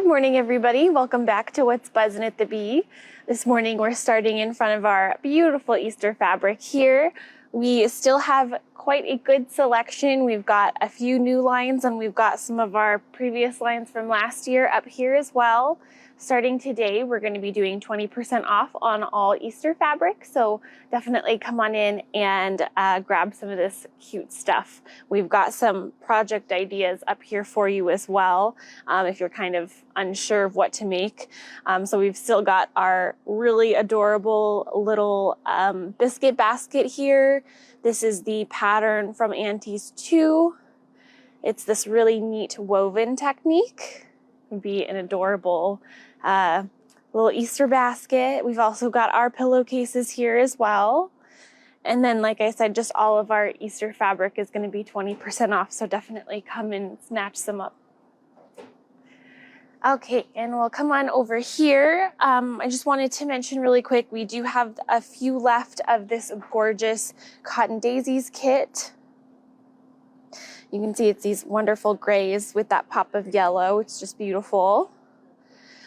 Good morning, everybody. Welcome back to What's Buzzin' at the Bee. This morning we're starting in front of our beautiful Easter fabric here. We still have quite a good selection. We've got a few new lines and we've got some of our previous lines from last year up here as well. Starting today, we're going to be doing 20% off on all Easter fabric, so definitely come on in and grab some of this cute stuff. We've got some project ideas up here for you as well, if you're kind of unsure of what to make. So we've still got our really adorable little biscuit basket here. This is the pattern from Auntie's 2. It's this really neat woven technique. It'd be an adorable little Easter basket. We've also got our pillowcases here as well. And then, like I said, just all of our Easter fabric is going to be 20% off, so definitely come and snatch some up. Okay, and we'll come on over here. I just wanted to mention really quick, we do have a few left of this gorgeous Cotton Daisies kit. You can see it's these wonderful grays with that pop of yellow. It's just beautiful.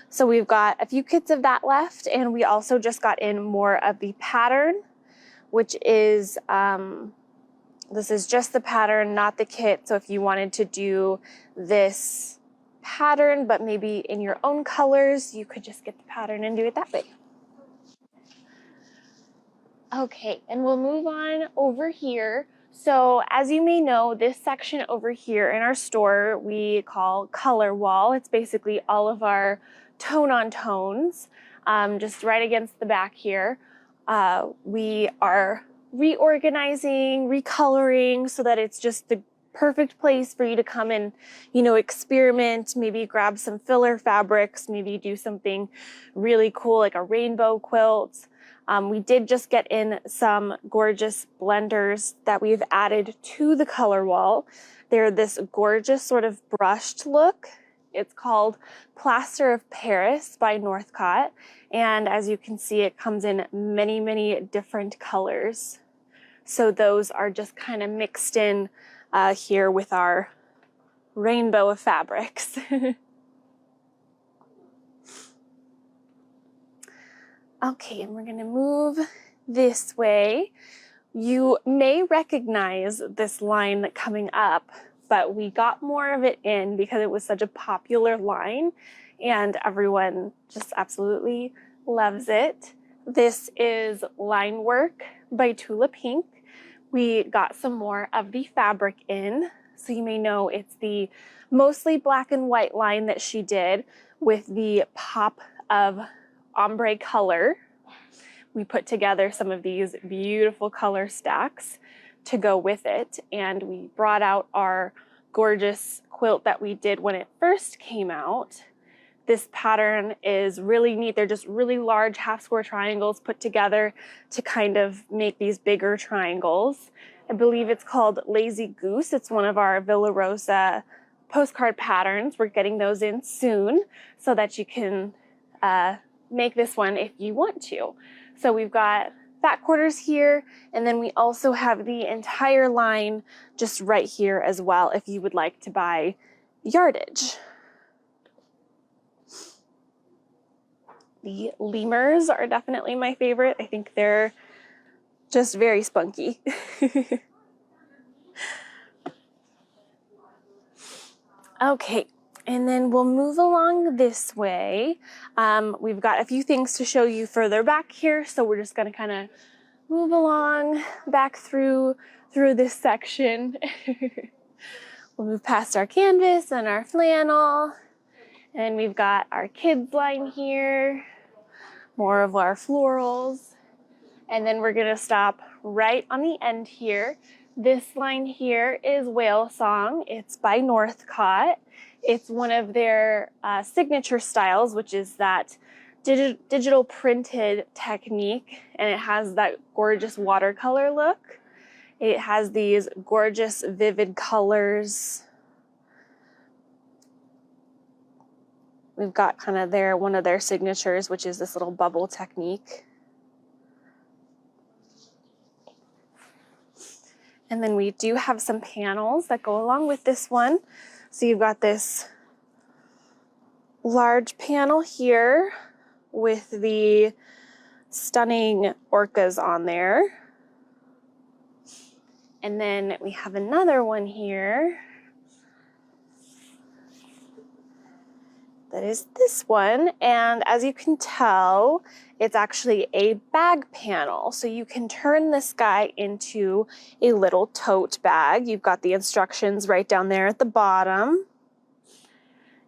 So we've got a few kits of that left, and we also just got in more of the pattern, which is, this is just the pattern, not the kit. So if you wanted to do this pattern, but maybe in your own colors, you could just get the pattern and do it that way. Okay, and we'll move on over here. So as you may know, this section over here in our store, we call color wall. It's basically all of our tone on tones, just right against the back here. We are reorganizing, recoloring so that it's just the perfect place for you to come and, experiment, maybe grab some filler fabrics, maybe do something really cool like a rainbow quilt. We did just get in some gorgeous blenders that we've added to the color wall. They're this gorgeous sort of brushed look. It's called Plaster of Paris by Northcott. And as you can see, it comes in many, many different colors. So those are just kind of mixed in here with our rainbow of fabrics. Okay, and we're gonna move this way. You may recognize this line coming up, but we got more of it in because it was such a popular line and everyone just absolutely loves it. This is Line Work by Tulip Pink. We got some more of the fabric in. So you may know it's the mostly black and white line that she did with the pop of ombre color. We put together some of these beautiful color stacks to go with it, and we brought out our gorgeous quilt that we did when it first came out. This pattern is really neat. They're just really large half square triangles put together to kind of make these bigger triangles. I believe it's called Lazy Goose. It's one of our Villa Rosa postcard patterns. We're getting those in soon so that you can make this one if you want to. So we've got fat quarters here, and then we also have the entire line just right here as well if you would like to buy yardage. The lemurs are definitely my favorite. I think they're just very spunky. Okay, and then we'll move along this way. We've got a few things to show you further back here, so we're just gonna kind of move along back through this section. We'll move past our canvas and our flannel, and we've got our kids line here, more of our florals, and then we're gonna stop right on the end here. This line here is Whale Song. It's by Northcott. It's one of their signature styles, which is that digital printed technique, and it has that gorgeous watercolor look. It has these gorgeous vivid colors. We've got kind of one of their signatures, which is this little bubble technique. And then we do have some panels that go along with this one. So you've got this large panel here with the stunning orcas on there. And then we have another one here that is this one. And as you can tell, it's actually a bag panel. So you can turn this guy into a little tote bag. You've got the instructions right down there at the bottom.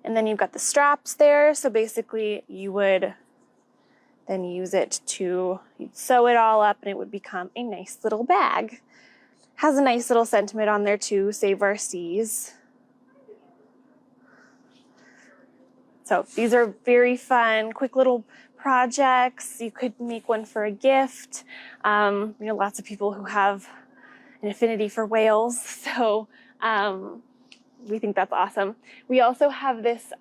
And then you've got the straps there. So basically you would then use it to, you'd sew it all up and it would become a nice little bag. Has a nice little sentiment on there too, save our seas. So these are very fun, quick little projects. You could make one for a gift. Lots of people who have an affinity for whales, so we think that's awesome. We also have this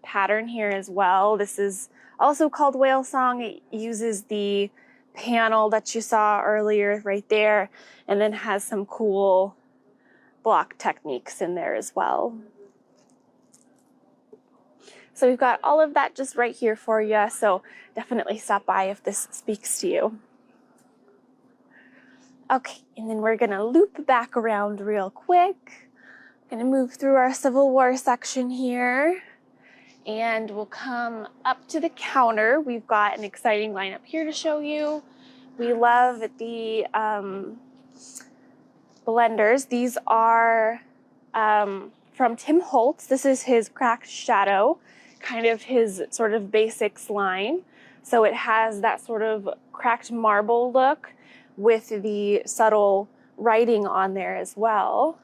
pattern here as well. This is also called Whale Song. It uses the panel that you saw earlier right there, and then has some cool block techniques in there as well. So we've got all of that just right here for you, so definitely stop by if this speaks to you. Okay, and then we're gonna loop back around real quick. Gonna move through our Civil War section here, and we'll come up to the counter. We've got an exciting lineup here to show you. We love the blenders. These are from Tim Holtz. This is his Cracked Shadow, kind of his sort of basics line. So it has that sort of cracked marble look with the subtle writing on there as well.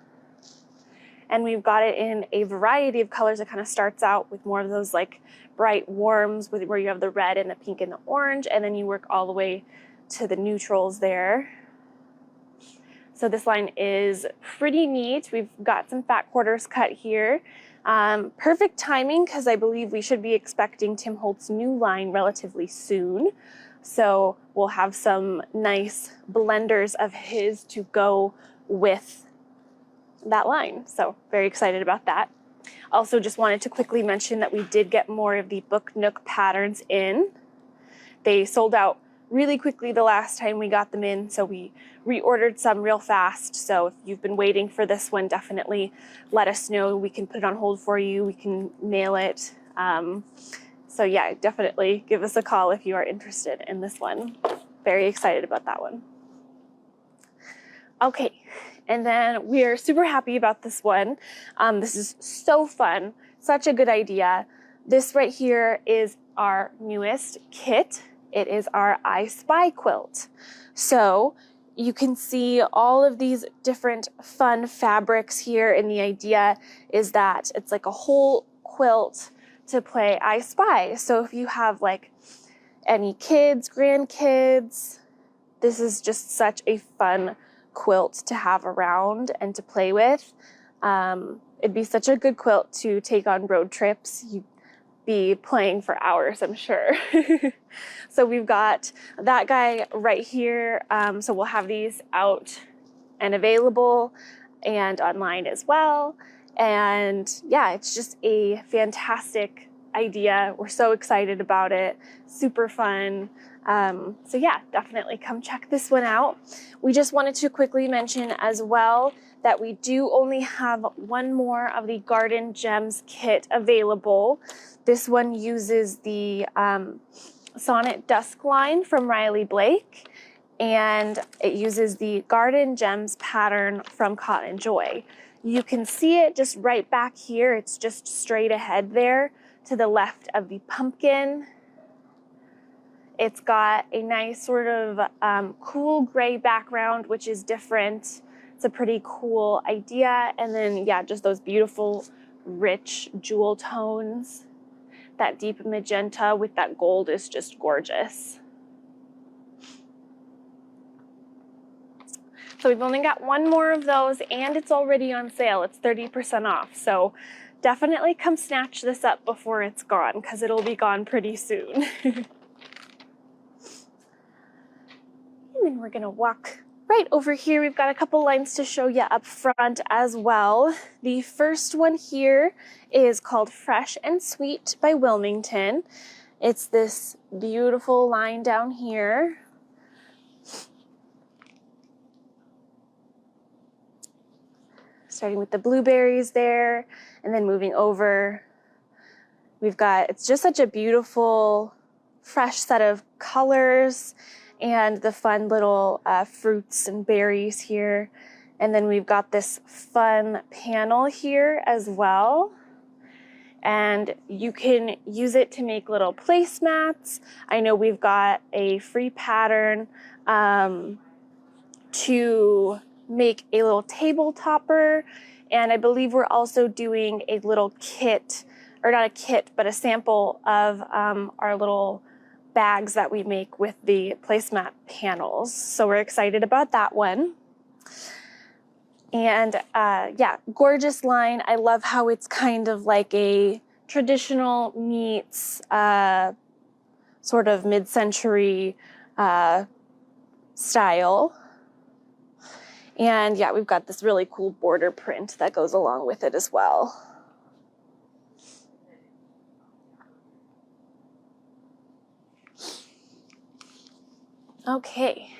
And we've got it in a variety of colors. It kind of starts out with more of those like bright warms where you have the red and the pink and the orange, and then you work all the way to the neutrals there. So this line is pretty neat. We've got some fat quarters cut here. Perfect timing because I believe we should be expecting Tim Holtz's new line relatively soon. So we'll have some nice blenders of his to go with that line. So very excited about that. Also just wanted to quickly mention that we did get more of the Book Nook patterns in. They sold out really quickly the last time we got them in, so we reordered some real fast. So if you've been waiting for this one, definitely let us know. We can put it on hold for you. We can mail it. So yeah, definitely give us a call if you are interested in this one. Very excited about that one. Okay, and then we are super happy about this one. This is so fun, such a good idea. This right here is our newest kit. It is our I Spy Quilt. So you can see all of these different fun fabrics here, and the idea is that it's like a whole quilt to play I Spy. So if you have like any kids, grandkids, this is just such a fun quilt to have around and to play with. It'd be such a good quilt to take on road trips. You'd be playing for hours, I'm sure. So we've got that guy right here. So we'll have these out and available and online as well. And yeah, it's just a fantastic idea. We're so excited about it. Super fun. So yeah, definitely come check this one out. We just wanted to quickly mention as well that we do only have one more of the Garden Gems kit available. This one uses the Sonnet Dusk line from Riley Blake, and it uses the Garden Gems pattern from Cotton Joy. You can see it just right back here. It's just straight ahead there to the left of the pumpkin. It's got a nice sort of cool gray background, which is different. It's a pretty cool idea. And then, yeah, just those beautiful, rich jewel tones. That deep magenta with that gold is just gorgeous. So we've only got one more of those, and it's already on sale. It's 30% off. So definitely come snatch this up before it's gone, because it'll be gone pretty soon. And then we're gonna walk Right over here, we've got a couple lines to show you up front as well. The first one here is called Fresh and Sweet by Wilmington. It's this beautiful line down here. Starting with the blueberries there, and then moving over. We've got, it's just such a beautiful, fresh set of colors and the fun little fruits and berries here. And then we've got this fun panel here as well. And you can use it to make little placemats. I know we've got a free pattern to make a little table topper. And I believe we're also doing a little kit, or not a kit, but a sample of our little bags that we make with the placemat panels. So we're excited about that one. And yeah, gorgeous line. I love how it's kind of like a traditional meets sort of mid-century style. And yeah, we've got this really cool border print that goes along with it as well. Okay,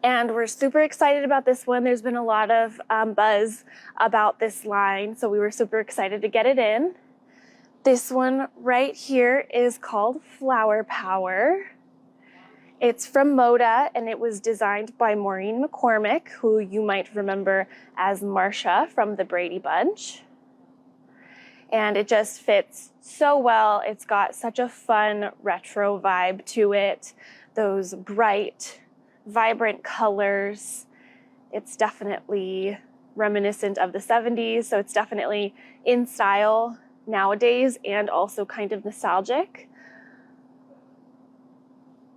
and we're super excited about this one. There's been a lot of buzz about this line, so we were super excited to get it in. This one right here is called Flower Power. It's from Moda, and it was designed by Maureen McCormick, who you might remember as Marcia from the Brady Bunch. And it just fits so well. It's got such a fun retro vibe to it. Those bright, vibrant colors. It's definitely reminiscent of the 70s, so it's definitely in style nowadays and also kind of nostalgic.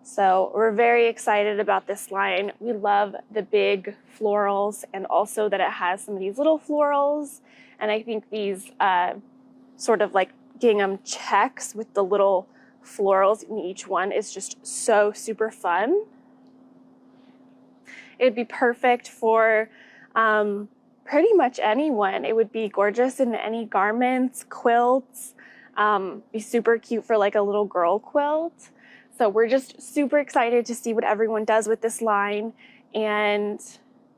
So we're very excited about this line. We love the big florals and also that it has some of these little florals. And I think these sort of like gingham checks with the little florals in each one is just so super fun. It'd be perfect for pretty much anyone. It would be gorgeous in any garments, quilts, be super cute for like a little girl quilt. So we're just super excited to see what everyone does with this line. And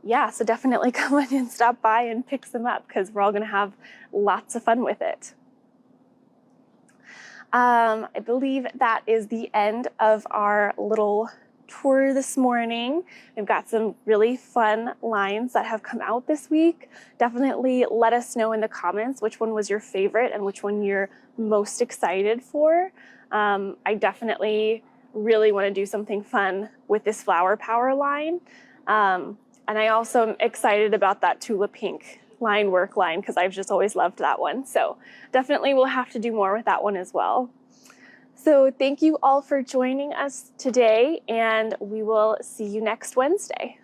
yeah, so definitely come on and stop by and pick some up because we're all gonna have lots of fun with it. I believe that is the end of our little tour this morning. We've got some really fun lines that have come out this week. Definitely let us know in the comments which one was your favorite and which one you're most excited for. I definitely really want to do something fun with this Flower Power line. And I also am excited about that Tulip Pink line work line because I've just always loved that one. So definitely we'll have to do more with that one as well. So thank you all for joining us today, and we will see you next Wednesday.